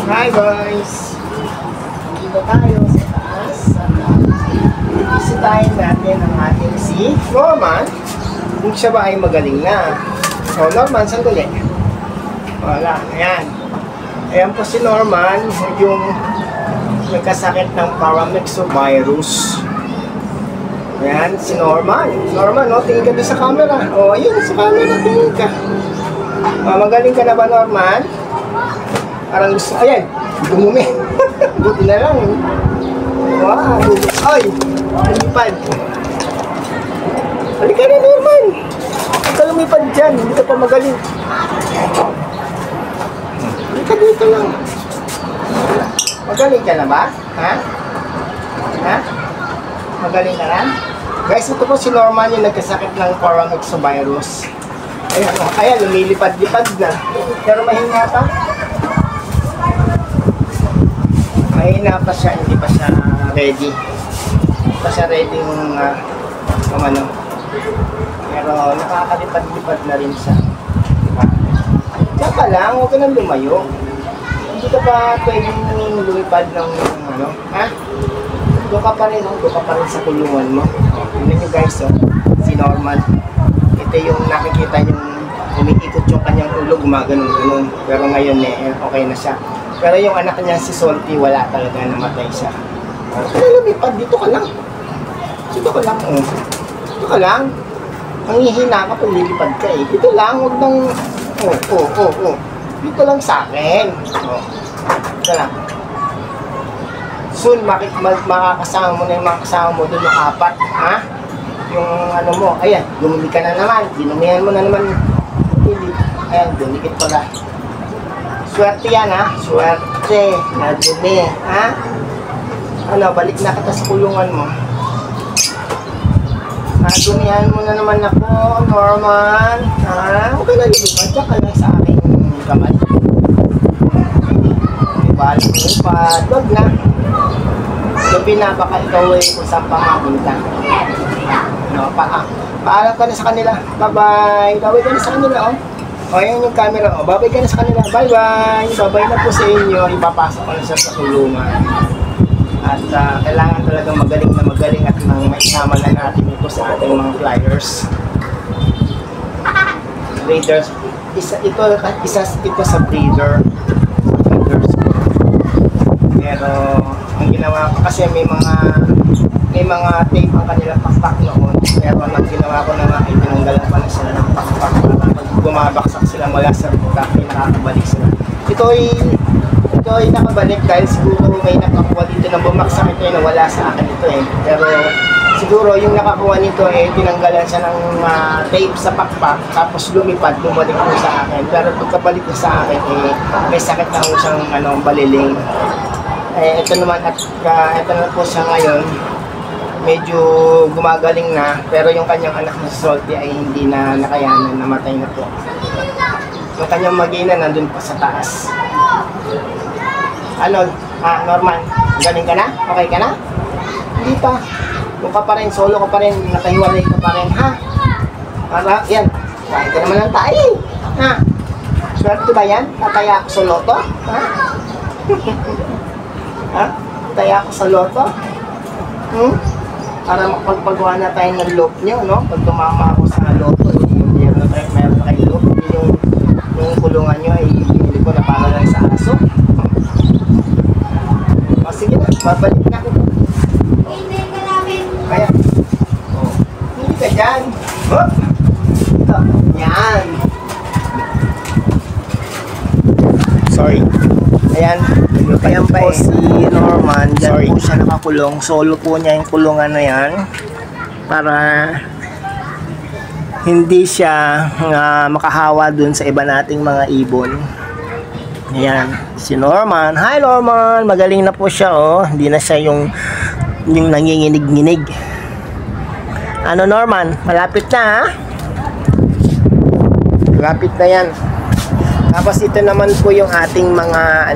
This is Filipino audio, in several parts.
Hi guys! Dito tayo sa taas at bisitahin natin ang ating si Norman kung siya ba ay magaling na. So Norman, sandali. Wala, ayan. Ayan po si Norman, yung nagkasakit ng paramyxovirus. Ayan, si Norman. Norman, no, tingin ka doon sa camera. O, ayun, sa camera, tingin ka. Magaling ka na ba, Norman? Parang gusto, ayan, dumumi. Buti na lang. Wow, ay, lumipad. Halika na, Norman. Huwag ka lumipad dyan, hindi ka pa magaling. Halika dito lang. Magaling ka na ba? Ha? Ha? Magaling ka na? Guys, ito po si Norman yung nagkasakit ng paramyxovirus. Ayan, ayan, lumilipad-lipad na. Pero mahina pa. Mahina pa siya, hindi pa siya ready. Hindi pa siya ready yung ano. Pero nakakalipad-lipad na rin siya. Diba? Diyan ka lang, huwag ka nang lumayo. Hindi ka pa pwedeng lumipad ng ano, ha? Doon ka pa rin sa kulungan mo. Tignan nyo guys, oh, si Norman. Ito yung nakikita yung umiikot yung kanyang ulo, gumaganon-ganon. Pero ngayon okay na siya. Pero yung anak niya si Salty, wala talaga, namatay siya. Kaya lumipad, dito ka lang. Dito ka lang, oh. Dito ka lang. Manghihina ka pag lilipad ka eh. Dito lang, huwag nang, oh. Dito lang sa akin. Oh. Dito lang. Soon, makakasama mo na yung mga kasama mo doon yung apat, ha? Yung ano mo, ayan, dumili ka na naman. Dinumihan mo na naman. Ayan, dumikit pala. Swerte yan, ha? Swerte. Nadumi, ha? Ano, balik na kita sa kulungan mo. Nadumihan mo na naman ako, Norman. Ha? Huwag ka na lumipad. Diyan ka lang sa aking kamay. Lipad. Huwag na. Gabi na, baka ikaw ay kung saan pa mapunta. No, paalam ka na sa kanila. Bye-bye. Bye-bye ka na sa kanila, oh. O, ayan yung camera, oh. Bye-bye ka na sa kanila. Bye-bye. Bye-bye na po sa inyo. Ipapasok ko na siya sa kulungan. At kailangan talaga magaling at maisama na natin ito sa ating mga flyers. Breeders. Ito sa breeder. Pero ang ginawa ko kasi may mga tape ang kanilang pakpak noon. Pero ang ginawa ko na nga ay tinanggalan pa na sila ng pakpak para pag bumabaksak sila mula sa ruta ay nakakabalik sila. Ito ay nakabalik dahil siguro may nakakuha dito na bumaksak ito na wala sa akin ito eh. Pero siguro yung nakakuha nito eh tinanggalan siya ng tape sa pakpak tapos lumipad, bumalik po sa akin. Pero pagkabalik ko sa akin eh may sakit na ako siyang baliling. Ito naman at ito na po siya ngayon, medyo gumagaling na, pero yung kanyang anak na si Salty ay hindi na nakayanan, namatay na po. Yung kanyang mag-ina nandun pa sa taas. Ano, Norman, galing ka na? Okay ka na? Hindi pa. Kung ka pa rin, solo ka pa rin, nakahiwalay ka pa rin, ha? Para, yan, kain ka naman ng tayo, ha? Swerte ba yan? Tataya ako sa loto, ha? Ha? Taya ako sa loto? Para makapagpagawa na tayo ng loop nyo, no? Pag tumama ako sa loto, meron na kayo loop. Yung kulungan nyo ay hindi ko na para lang sa aso. O sige na, babalik na ako. Kaya, hindi ka dyan. Oh! Ito, yan. Sorry. Ayan. Ayan po si Norman, dyan po siya nakakulong. Solo po niya yung kulungan na yan para hindi siya makahawa dun sa iba nating mga ibon. Ayan, si Norman. Hi Norman, magaling na po siya, oh. Hindi na siya yung nanginginig-nginig. Ano Norman, malapit na, ha? Malapit na yan. Tapos ito naman po yung ating mga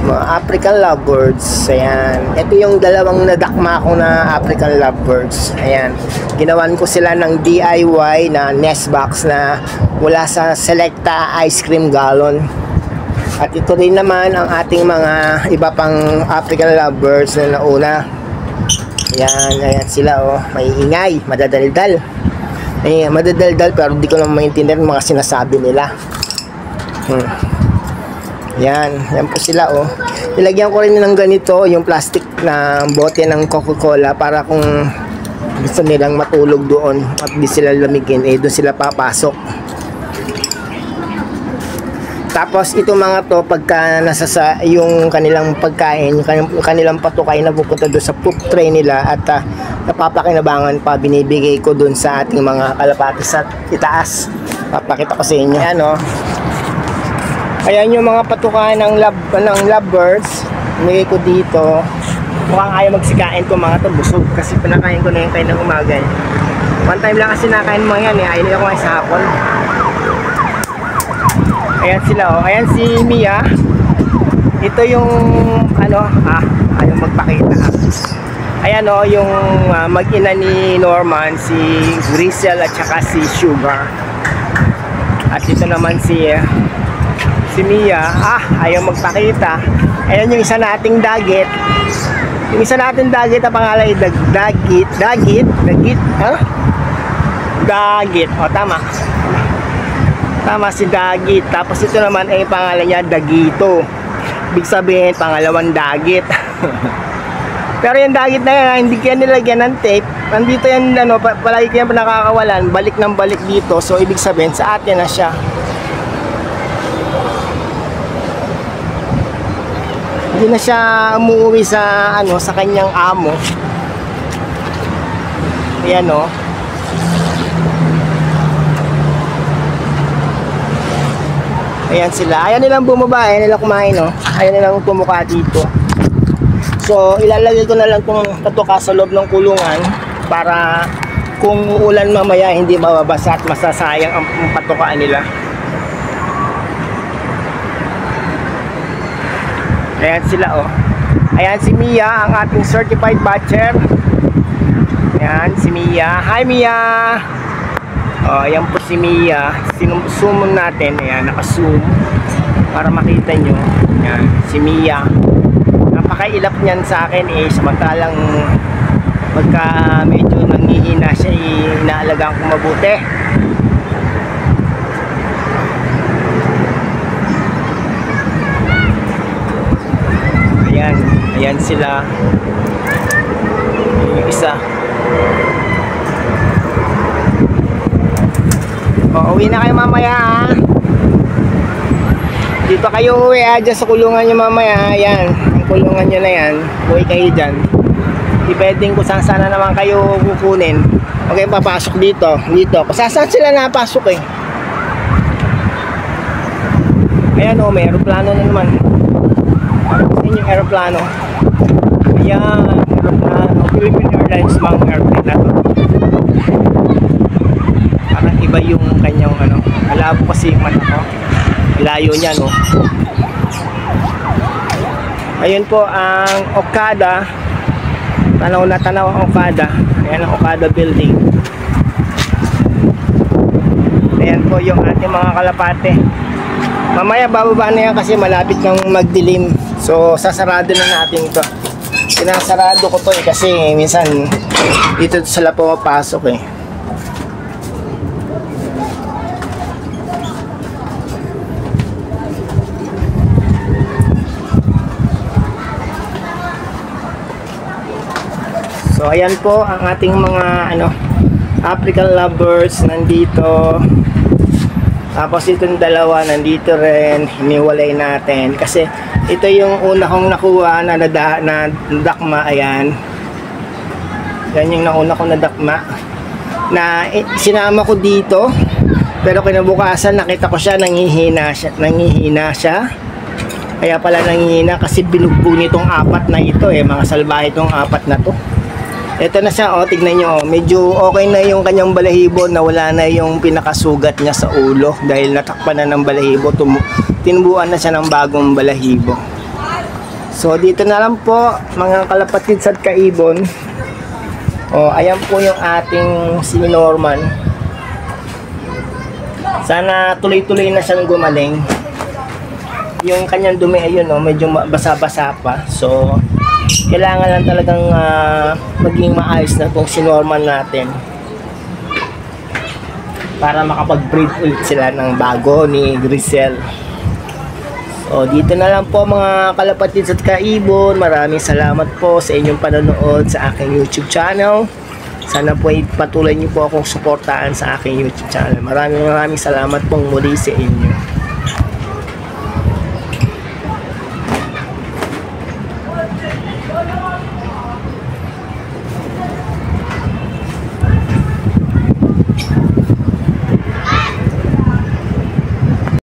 mga African lovebirds. Ayan. Ito yung dalawang nadakma ko na African lovebirds. Ayan. Ginawan ko sila ng DIY na nest box na mula sa Selecta ice cream gallon. At ito rin naman ang ating mga iba pang African lovebirds na nauna. Ayan sila oh, maiingay, madadaldal. Madadaldal pero di ko naman maintindihan mga sinasabi nila. Yan po sila oh. Ilagyan ko rin ng ganito, yung plastic na bote ng Coca-Cola para kung gusto nilang matulog doon at di sila lamigin, doon sila papasok. Tapos itong mga to, pagka nasa yung kanilang pagkain, yung kanilang patukay na pupunta doon sa poop tray nila at napapakinabangan pa, binibigay ko doon sa ating mga kalapati sa itaas. Papakita ko sa inyo. Ayan o. Ayan yung mga patukayan ng lovebirds. Binigay ko dito. Mukhang ayaw magsikain ko mga to, busog. Kasi pinakain ko na yung kain ng umaga. One time lang kasi nakain mga yan ayaw nila ko ngayon sa hapon. Ayan sila oh. Ayan si Mia. Ito yung ayaw magpakita. Ayan oh, yung mag-ina ni Norman, si Grisel at saka si Sugar. At ito naman si Mia. Ayaw magpakita. Ayan yung isa nating dagit. Yung isa nating dagit, ang pangalan ay Dagit. O tama. Tama si Dagit. Tapos ito naman ay pangalan niya Dagito. Ibig sabihin pangalawang dagit. Pero yung dagit na yan, hindi kaya nilagyan ng tape. Nandito yan, palagi kaya nakakawalan. Balik ng balik dito. So ibig sabihin sa atin na siya. Hindi na siya umuwi sa sa kanyang amo. Ayan o. Ayan sila. Ayan nilang bumaba. Ayan nilang kumain o. Ayan nilang pumuka dito. So ilalagay ko na lang itong patuka sa loob ng kulungan para kung uulan mamaya hindi mababasa at masasayang ang patukaan nila. Ayan sila oh. Ayan si Mia, ang ating certified batcher. Ayan si Mia. Hi Mia. Oh, ayan po si Mia. Zoom natin. Ayan, naka-zoom para makita nyo. Ayan, si Mia. Napakailap niyan sa akin samantalang pagka medyo nangihina siya inaalagaan ko mabuti. Ayan sila. Yung isa. Uwi na kayo mamaya Di pa kayo uwi dyan sa kulungan nyo mamaya. Ayan, ang kulungan nyo na yan. Uwi kayo dyan. Di pwedeng kung saan sana naman kayo kukunin. Okay, papasok dito. Saan sila napasok Ayan o, may aeroplano na naman. Ayan yung aeroplano. Ayan, aeroplano. Philippine Airlines mga airplane na to. Parang iba yung kanyang malabo kasi yung mata ko. Layo niya no. Ayun po ang Okada. Tanaw na tanaw ang Okada. Ayan ang Okada building. Ayan po yung ating mga kalapate. Mamaya bababa na yan kasi malapit ng magdilim. So sasarado na natin ito. Sinasarado ko to kasi minsan dito sila pumapasok So ayan po ang ating mga African lovebirds nandito. Tapos itong dalawa nandito rin, hiniwalay natin kasi ito yung una kong nakuha na dakma. Ayan. Yan yung nauna kong nadakma na sinama ko dito, pero kinabukasan nakita ko siya nanghihina siya. Kaya pala nanghihina kasi binugbog nitong apat na ito mga salbahe itong apat na to. Ito na siya tignan nyo medyo okay na yung kanyang balahibo, nawala na yung pinakasugat niya sa ulo dahil natakpan na ng balahibo, tinubuan na siya ng bagong balahibo. So dito na lang po mga kalapatids at kaibon. Ayan po yung ating si Norman. Sana tuloy-tuloy na siyang gumaling. yung kanyang dumi ayun, no, medyo basa-basa pa. So kailangan lang talagang maging maayos na itong sinormal natin para makapag-breed ulit sila ng bago ni Grisel. So dito na lang po mga kalapatids at kaibon. Maraming salamat po sa inyong panonood sa aking YouTube channel. Sana po patuloy niyo po akong suportahan sa aking YouTube channel. Maraming salamat pong muli sa inyo.